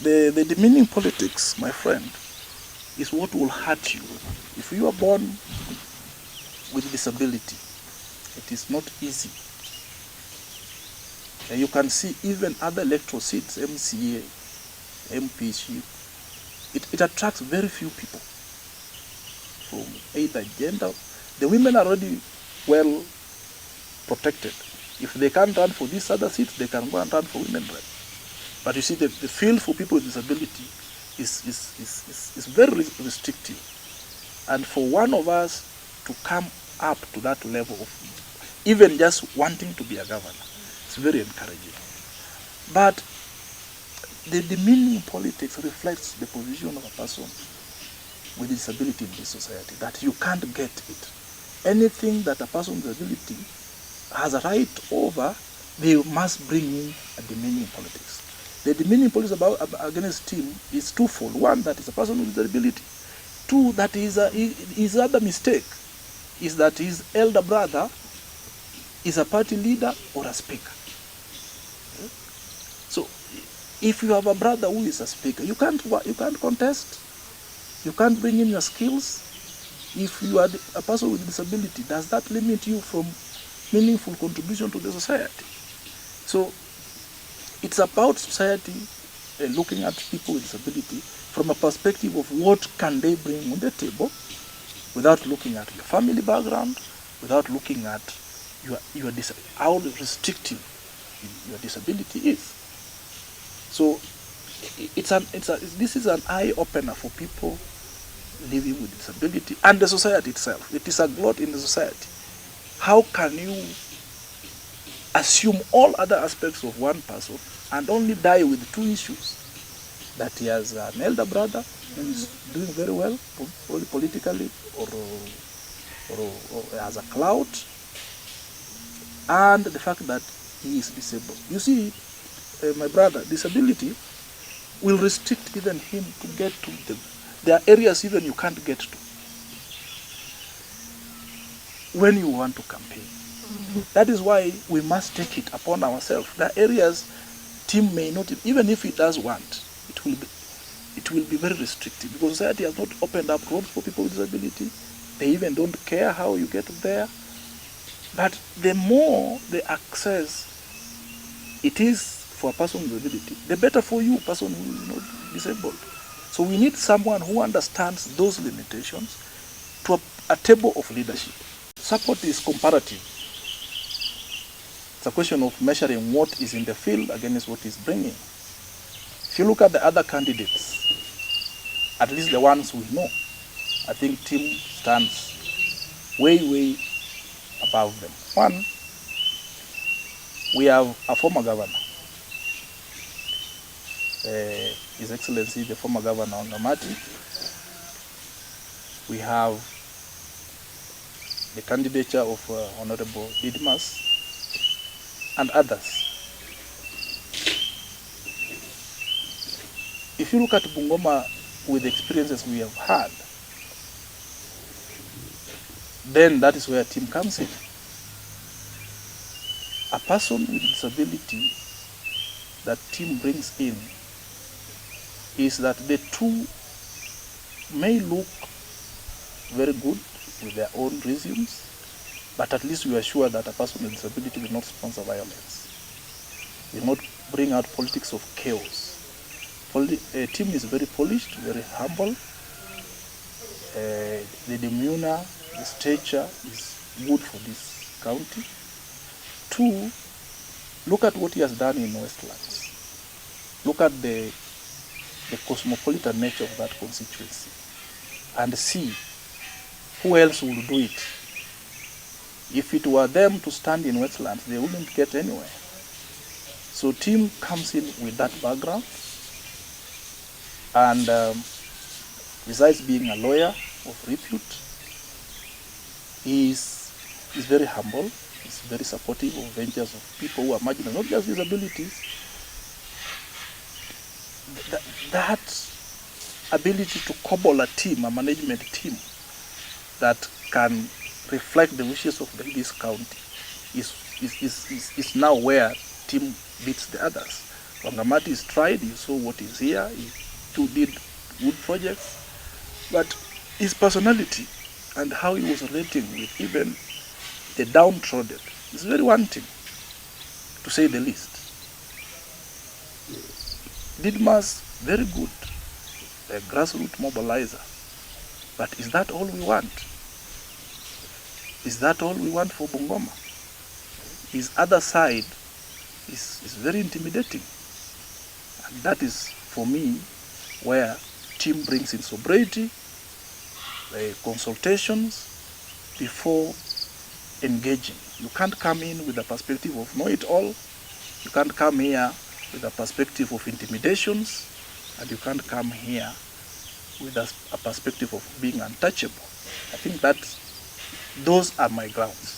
The demeaning politics, my friend, is what will hurt you. If you are born with disability, it is not easy. And you can see even other electoral seats, MCA, MP, it attracts very few people from either gender. The women are already well protected. If they can't run for these other seats, they can go and run for women rep. But you see, the field for people with disability is very restrictive. And for one of us to come up to that level of even just wanting to be a governor, it's very encouraging. But the demeaning politics reflects the position of a person with disability in this society, that you can't get it. Anything that a person with disability has a right over, they must bring in a demeaning politics. The demeaning politics against him is twofold. One, that is a person with disability. Two, that his other mistake is that his elder brother is a party leader or a speaker. So, if you have a brother who is a speaker, you can't contest. You can't bring in your skills. If you are a person with disability, does that limit you from meaningful contribution to the society? So, it's about society looking at people with disability from a perspective of what can they bring on the table, without looking at your family background, without looking at how restrictive your disability is. So this is an eye opener for people living with disability and the society itself. It is a glut in the society. How can you assume all other aspects of one person and only die with two issues? That he has an elder brother who is doing very well, politically, or as a clout, and the fact that he is disabled. You see, my brother, disability will restrict even him to get to them. There are areas even you can't get to when you want to campaign. That is why we must take it upon ourselves. There are areas team may not, even if it does want, it will be very restrictive, because society has not opened up roads for people with disability. They even don't care how you get there. But the more the access it is for a person with disability, the better for you, person who is not disabled. So we need someone who understands those limitations to a table of leadership. Support is comparative. It's a question of measuring what is in the field against what is bringing. If you look at the other candidates, at least the ones we know, I think Tim stands way above them. One, we have a former governor, His Excellency, the former governor Ngamati. We have the candidature of Honorable Didmas and others. If you look at Bungoma with the experiences we have had, then that is where Tim comes in. A person with disability that Tim brings in is that the two may look very good with their own resumes, but at least we are sure that a person with disability will not sponsor violence, will not bring out politics of chaos. Tim is very polished, very humble. The demeanor, the stature is good for this county. Two, look at what he has done in Westlands. Look at the cosmopolitan nature of that constituency and see who else will do it. If it were them to stand in Westlands, they wouldn't get anywhere. So Tim comes in with that background, and besides being a lawyer of repute, he is very humble. He's very supportive of ventures of people who are marginal, not just disabilities. That ability to cobble a team, a management team, that can reflect the wishes of this county is now where Tim beats the others. Wangamati is tried, you saw what is here, he did good projects, but his personality and how he was relating with even the downtrodden is very wanting, to say the least. Didmas, very good, a grassroots mobilizer. But is that all we want? Is that all we want for Bungoma? His other side is very intimidating. And that is, for me, where team brings in sobriety, consultations before engaging. You can't come in with a perspective of know-it-all. You can't come here with a perspective of intimidations, and you can't come here with a perspective of being untouchable. I think that those are my grounds.